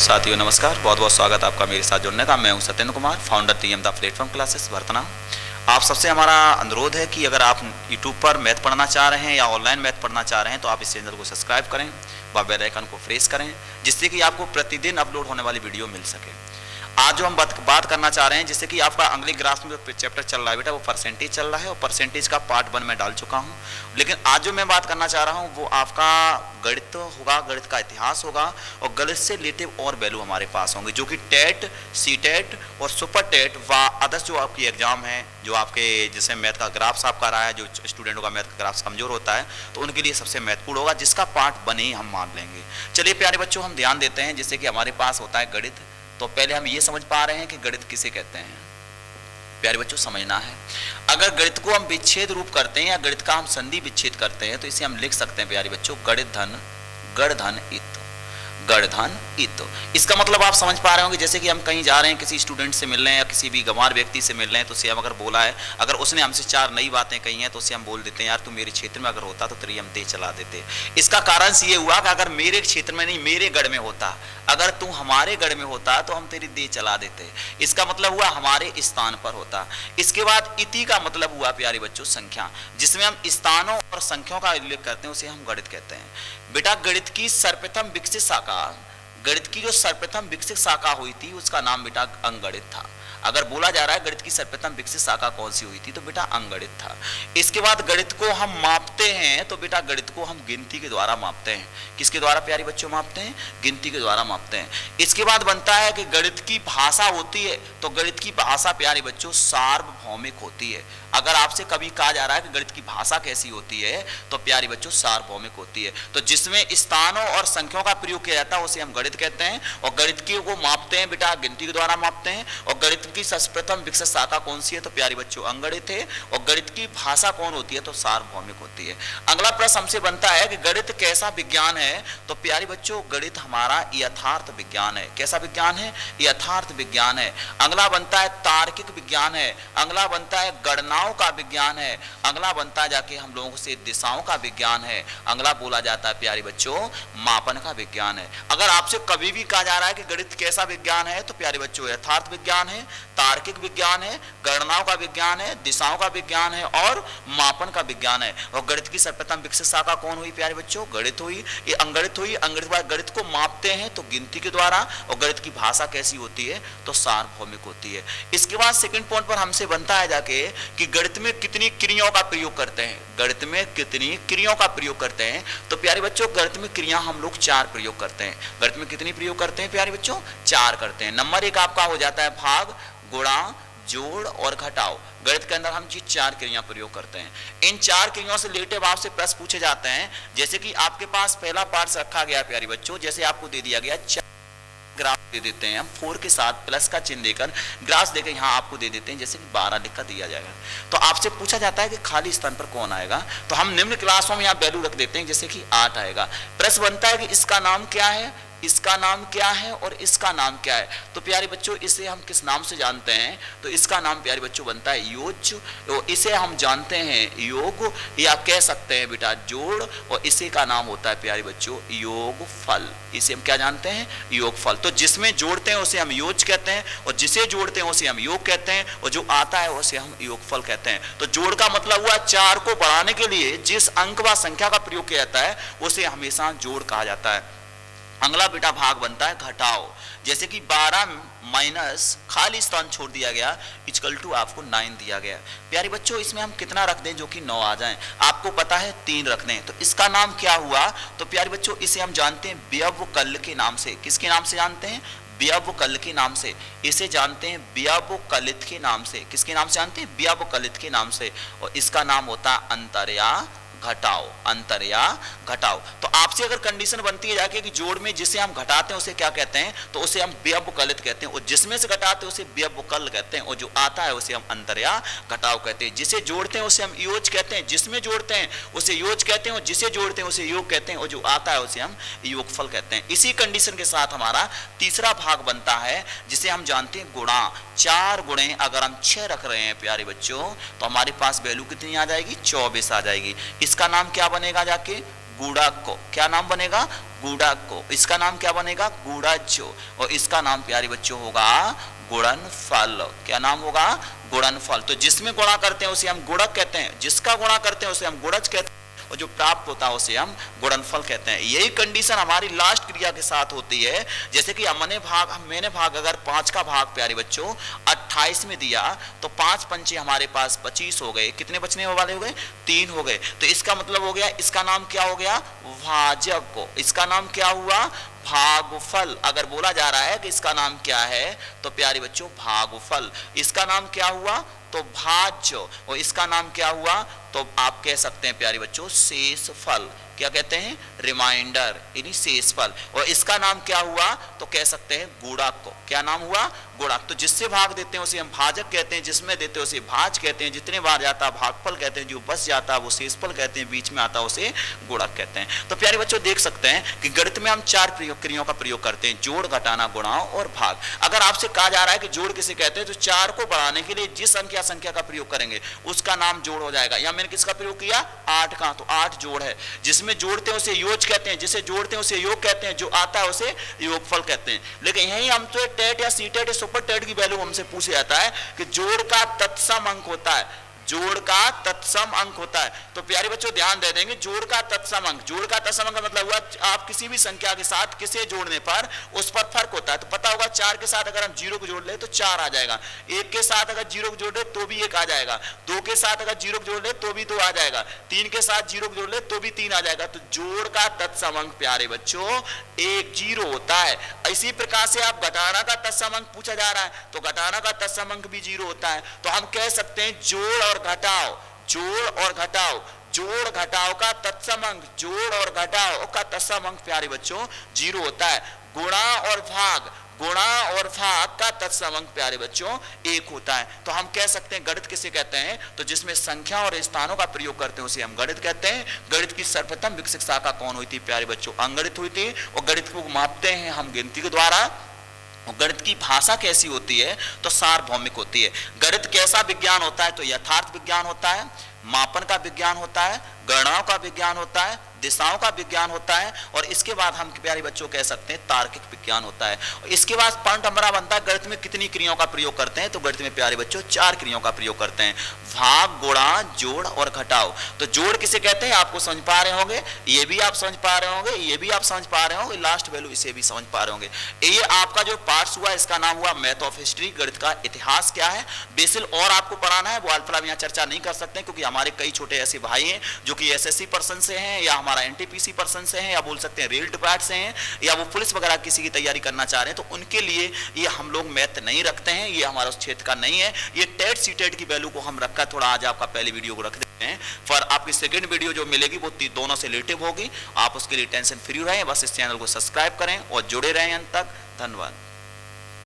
साथियों नमस्कार, बहुत बहुत स्वागत आपका मेरे साथ जुड़ने का। मैं हूं Satyendra Kumar, founder TM the platform classes वर्तना। आप सबसे हमारा अनुरोध है कि अगर आप यूट्यूब पर मैथ पढ़ना चाह रहे हैं या ऑनलाइन मैथ पढ़ना चाह रहे हैं तो आप इस चैनल को सब्सक्राइब करें व बेल आइकन को प्रेस करें, जिससे कि आपको प्रतिदिन अपलोड होने वाली वीडियो मिल सके। आज जो हम बात करना चाह रहे हैं, जैसे कि आपका अंग्रेजी ग्राफ में जो चैप्टर चल रहा है बेटा, वो परसेंटेज चल रहा है और परसेंटेज का पार्ट 1 में डाल चुका हूं। लेकिन आज जो मैं बात करना चाह रहा हूं वो आपका गणित होगा, गणित का इतिहास होगा और गणित से रिलेटिव और वैल्यू हमारे पास होंगे, जो कि टेट, सी टेट और सुपर टेट व अदर्स जो आपकी एग्जाम है, जो आपके जैसे मैथ का ग्राफ्स आपका रहा है, जो स्टूडेंटों का मैथ का ग्राफ्स कमजोर होता है तो उनके लिए सबसे महत्वपूर्ण होगा, जिसका पार्ट 1 ही हम मान लेंगे। चलिए प्यारे बच्चों, हम ध्यान देते हैं। जैसे कि हमारे पास होता है गणित, तो पहले हम ये समझ पा रहे हैं कि गणित किसे कहते हैं। प्यारे बच्चों, समझना है, अगर गणित को हम विच्छेद रूप करते हैं या गणित का हम संधि विच्छेद करते हैं तो इसे हम लिख सकते हैं प्यारे बच्चों, गणित धन गण धन इत, गण धन इत। इसका मतलब आप समझ पा रहे होंगे, जैसे कि हम कहीं जा रहे हैं, किसी स्टूडेंट से मिल रहे हैं या किसी भी गंवार व्यक्ति से मिल रहे हैं, तो उसे हम अगर बोला है, अगर उसने हमसे 4 नई बातें कही हैं तो उसे हम बोल देते हैं, यार तू मेरे क्षेत्र में अगर होता तो तेरी हम दे चला देते। इसका कारण ये हुआ कि अगर मेरे क्षेत्र में नहीं, मेरे गढ़ में होता, अगर तू हमारे गढ़ में होता तो हम तेरी दे चला देते। इसका मतलब हुआ हमारे स्थान पर होता। इसके बाद इति का मतलब हुआ प्यारे बच्चों संख्या, जिसमें हम स्थानों और संख्याओं का उल्लेख करते हैं, उसे हम गणित कहते हैं। बेटा गणित की सर्वप्रथम विकसित शाखा, गणित की जो सर्वप्रथम विकसित शाखा हुई थी उसका नाम बेटा अंकगणित था। अगर बोला जा रहा है गणित की सर्वप्रथम विकसित शाखा कौन सी हुई थी तो बेटा अंकगणित था। इसके बाद गणित को हम मापते हैं तो बेटा गणित को हम गिनती के द्वारा मापते हैं। किसके द्वारा प्यारे बच्चों मापते हैं? गिनती के द्वारा मापते हैं। इसके बाद बनता है कि गणित की भाषा होती है, तो गणित की भाषा प्यारे बच्चों सार्वभौमिक होती है। अगर आपसे कभी कहा जा रहा है कि गणित की भाषा कैसी होती है तो प्यारे बच्चों सार्वभौमिक होती है। तो जिसमें स्थानों और संख्याओं का प्रयोग किया जाता है उसे हम गणित कहते हैं, और गणित की को मापते हैं बेटा गिनती के द्वारा मापते हैं। और गणित की सर्वप्रथम विकसित शाखा कौन सी है तो प्यारे बच्चों अंकगणित है। और गणित की भाषा कौन होती है तो सार्वभौमिक होती है। अगला प्रश्न हमसे बनता है कि गणित कैसा विज्ञान है तो प्यारे बच्चों गणित हमारा यथार्थ विज्ञान है। कैसा विज्ञान है? यथार्थ विज्ञान है। अगला बनता है तार्किक विज्ञान है। अगला बनता है गणना का विज्ञान है। अगला बनता जाके हम लोगों से दिशाओं का विज्ञान है। अगला बोला जाता है प्यारे बच्चों मापन का विज्ञान है। अगर आपसे कभी भी कहा जा रहा है कि गणित कैसा विज्ञान है तो प्यारे बच्चों यथार्थ विज्ञान है, तार्किक विज्ञान है, गणनाओं का विज्ञान है, दिशाओं का विज्ञान है और मापन का विज्ञान है। और गणित की सर्वप्रथम विकसित शाखा कौन हुई प्यारे बच्चों? गणित हुई। ये अंकगणित हुई। अंकगणित बाद गणित को मापते हैं तो गिनती के द्वारा, और गणित की भाषा कैसी होती है तो सार्वभौमिक होती है। इसके बाद सेकंड पॉइंट पर हमसे बनता है जाके कि गणित में कितनी क्रियाओं का प्रयोग करते हैं। गणित में कितनी क्रियाओं का प्रयोग करते हैं तो प्यारे बच्चों गणित में क्रिया हम लोग 4 प्रयोग करते हैं। गणित में कितनी प्रयोग करते हैं प्यारे बच्चों? 4 करते हैं। नंबर 1 आपका हो जाता है भाग, गुणा, जोड़ और घटाओ। गणित के अंदर हम 4 क्रिया प्रयोग करते हैं। इन 4 क्रियाओं से रिलेटेड आपसे प्रश्न पूछे जाते हैं। जैसे कि आपके पास पहला पार्ट रखा गया प्यारे बच्चों, जैसे आपको दे दिया गया ग्राफ दे देते हैं हम 4 के साथ प्लस का चिन्ह देकर ग्राफ देकर यहाँ आपको दे देते हैं, जैसे कि 12 लिखकर दिया जाएगा। तो आपसे पूछा जाता है कि खाली स्थान पर कौन आएगा, तो हम निम्न क्लासों में यहाँ वैल्यू रख देते हैं, जैसे कि 8 आएगा। प्रश्न बनता है कि इसका नाम क्या है, इसका नाम क्या है और इसका नाम क्या है। तो प्यारे बच्चों इसे हम किस नाम से जानते हैं तो इसका नाम प्यारे बच्चों बनता है योज। तो इसे हम जानते हैं योग, या कह सकते हैं बेटा जोड़, और इसी का नाम होता है प्यारे बच्चों योगफल। इसे हम क्या जानते हैं? योगफल। तो जिसमें जोड़ते हैं उसे हम योज कहते हैं, और जिसे जोड़ते हैं उसे हम योग कहते हैं, और जो आता है उसे हम योगफल कहते हैं। तो जोड़ का मतलब हुआ 4 को बढ़ाने के लिए जिस अंक व संख्या का प्रयोग किया जाता है उसे हमेशा जोड़ कहा जाता है। अगला बेटा भाग बनता है घटाओ। जैसे कि 12 माइनस खाली स्थान छोड़ दिया गया इक्वल टू आपको 9 दिया गया। प्यारे बच्चों इसमें हम कितना रख दें जो कि 9 आ जाए? आपको पता है 3 रख दें। तो इसका नाम क्या हुआ तो प्यारे बच्चों इसे हम जानते हैं व्यवकल के नाम से। किसके नाम से जानते हैं? व्यवकल के नाम से। इसे जानते हैं व्यवकलित के नाम से। किसके नाम से जानते हैं? व्यवकलित के नाम से। और इसका नाम होता है अंतर या घटाओ। अंतर या घटाओ। तो आपसे अगर कंडीशन बनती है जाके कि जोड़ में जिसे हम घटाते हैं उसे क्या कहते हैं तो उसे हम व्यवकलित कहते हैं, और जिसमें से घटाते हैं उसे व्यवकल कहते हैं, और जो आता है उसे हम अंतर या घटाओ कहते हैं। जिसे जोड़ते हैं उसे हम योज कहते हैं, जिसमें जोड़ते हैं उसे योज कहते हैं, और जिसे जोड़ते हैं उसे योग कहते हैं, और जो आता है उसे हम योगफल कहते हैं। इसी कंडीशन के साथ हमारा तीसरा भाग बनता है जिसे हम जानते हैं गुणा। 4 गुणे अगर हम 6 रख रहे हैं प्यारे बच्चों तो हमारे पास वैल्यू कितनी आ जाएगी? 24 आ जाएगी। इसका नाम क्या बनेगा जाके? गुड़ाको। क्या नाम बनेगा? गुड़ाको। इसका नाम क्या बनेगा? गुड़ाचो। और इसका नाम प्यारे बच्चों होगा गुणनफल। क्या नाम होगा? गुणनफल। तो जिसमें गुणा करते हैं उसे हम गुणक कहते हैं, जिसका गुणा करते हैं उसे हम गुणज कहते हैं, और जो प्राप्त होता है उसे हम गुणनफल कहते हैं। यही कंडीशन हमारी लास्ट क्रिया के साथ होती है। जैसे कि मैंने भाग अगर 5 का भाग प्यारे बच्चों 28 में दिया तो 5 पंचे हमारे पास 25 हो गए। कितने बचने वाले हो गए? 3 हो गए। तो इसका मतलब हो गया, इसका नाम क्या हो गया? भाजक को। इसका नाम क्या हुआ? भागफल। अगर बोला जा रहा है कि इसका नाम क्या है तो प्यारे बच्चों भागफल। इसका नाम क्या हुआ? तो भाज्य। और इसका नाम क्या हुआ? तो आप कह सकते हैं प्यारे बच्चों शेषफल। क्या कहते हैं? रिमाइंडर, यानी शेषफल। और इसका नाम क्या हुआ? तो कह सकते हैं गुणक को। क्या नाम हुआ? गुणक। तो जिससे भाग देते हैं उसे हम भाजक कहते हैं, जिसमें देते हैं उसे भाज कहते हैं, जितने बार जाता है भागफल कहते हैं, जो बस जाता है वो शेषफल कहते हैं, बीच में आता है उसे गुणक कहते हैं। तो प्यारे बच्चों देख सकते हैं कि गणित में हम 4 क्रियाओं का प्रयोग करते हैं, जोड़, घटाना, गुणाओ और भाग। अगर आपसे कहा जा रहा है कि जोड़ किसे कहते हैं तो 4 को बढ़ाने के लिए जिस संख्या का प्रयोग करेंगे उसका नाम जोड़ हो जाएगा। या मैंने किसका प्रयोग किया? 8 का। तो 8 जोड़ है। जिसमें जोड़ते हैं उसे योग कहते हैं, जिसे जोड़ते हैं उसे योग कहते हैं, जो आता है उसे योगफल कहते हैं। लेकिन यही हम तो टेट या सीटेट या सुपर टेट की वैल्यू हमसे पूछा जाता है कि जोड़ का तत्सम अंक होता है, जोड़ का तत्सम अंक होता है। तो प्यारे बच्चों ध्यान दे देंगे, जोड़ का तत्सम अंक, जोड़ का तत्सम अंक का मतलब हुआ आप किसी भी संख्या के साथ किसे जोड़ने पर उस पर फर्क होता है। तो पता होगा 4 के साथ अगर हम 0 को जोड़ ले तो 4 आ जाएगा, 1 के साथ अगर 0 को जोड़ ले तो भी 1 आ जाएगा, 2 के साथ अगर 0 को जोड़ ले तो भी 2 आ जाएगा, 3 के साथ 0 को जोड़ ले तो भी 3 आ जाएगा। तो जोड़ का तत्सम अंक प्यारे बच्चों 1 0 होता है। इसी प्रकार से आप घटाना का तत्सम अंक पूछा जा रहा है तो घटाना का तत्सम अंक भी 0 होता है। तो हम कह सकते हैं जोड़ और घटाओ, जोड़ और घटाओ, जोड़ घटाओ का तत्सम अंक, जोड़ और घटाओ का तत्सम अंक प्यारे बच्चों 0 होता है। गुणा और भाग, गुणा और भाग का तत्सम अंक प्यारे बच्चों 1 होता है। तो हम कह सकते हैं गणित किसे कहते हैं? तो जिसमें संख्या और स्थानों का प्रयोग करते हैं उसे हम गणित कहते हैं। गणित की सर्वप्रथम विकसित शाखा कौन हुई थी प्यारे बच्चों? अंगणित हुई थी। और गणित को मापते हैं हम गिनती के द्वारा। गणित की भाषा कैसी होती है? तो सार्वभौमिक होती है। गणित कैसा विज्ञान होता है? तो यथार्थ विज्ञान होता है, मापन का विज्ञान होता है, गणनाओं का विज्ञान होता है, दिशाओं का विज्ञान होता है, और इसके बाद हम प्यारे बच्चों कह सकते हैं तार्किक विज्ञान होता है। इसके बाद पॉइंट हमारा बनता है गणित में कितनी क्रियाओं का प्रयोग करते हैं? तो गणित में प्यारे बच्चों 4 क्रियाओं का प्रयोग करते हैं, भाग, गुणा, जोड़ और घटाओ। तो जोड़ किसे कहते हैं आपको समझ पा रहे होंगे, ये भी आप समझ पा रहे होंगे, ये भी आप समझ पा रहे होंगे, लास्ट वैल्यू इसे भी समझ पा रहे होंगे। ये आपका जो पार्ट्स हुआ इसका नाम हुआ मैथ ऑफ हिस्ट्री, गणित का इतिहास क्या है। बेसिल और आपको पढ़ाना है वो अल्फा यहाँ चर्चा नहीं कर सकते क्योंकि हमारे कई छोटे ऐसे भाई हैं जो कि एसएससी पर्सन से हैं या हमारा एनटीपीसी पर्सन से हैं या बोल सकते हैं रेल डिपार्ट से हैं या वो पुलिस वगैरह किसी की तैयारी करना चाह रहे हैं, तो उनके लिए ये हम लोग मैथ नहीं रखते हैं, ये हमारा उस क्षेत्र का नहीं है। ये टेट सीटेट की वैल्यू को हम रखा थोड़ा आज आपका पहले वीडियो को रख देते हैं, पर आपकी सेकंड वीडियो जो मिलेगी वो दोनों से रिलेटिव होगी। आप उसके लिए टेंशन फ्री रहें, बस इस चैनल को सब्सक्राइब करें और जुड़े रहें अंत तक। धन्यवाद।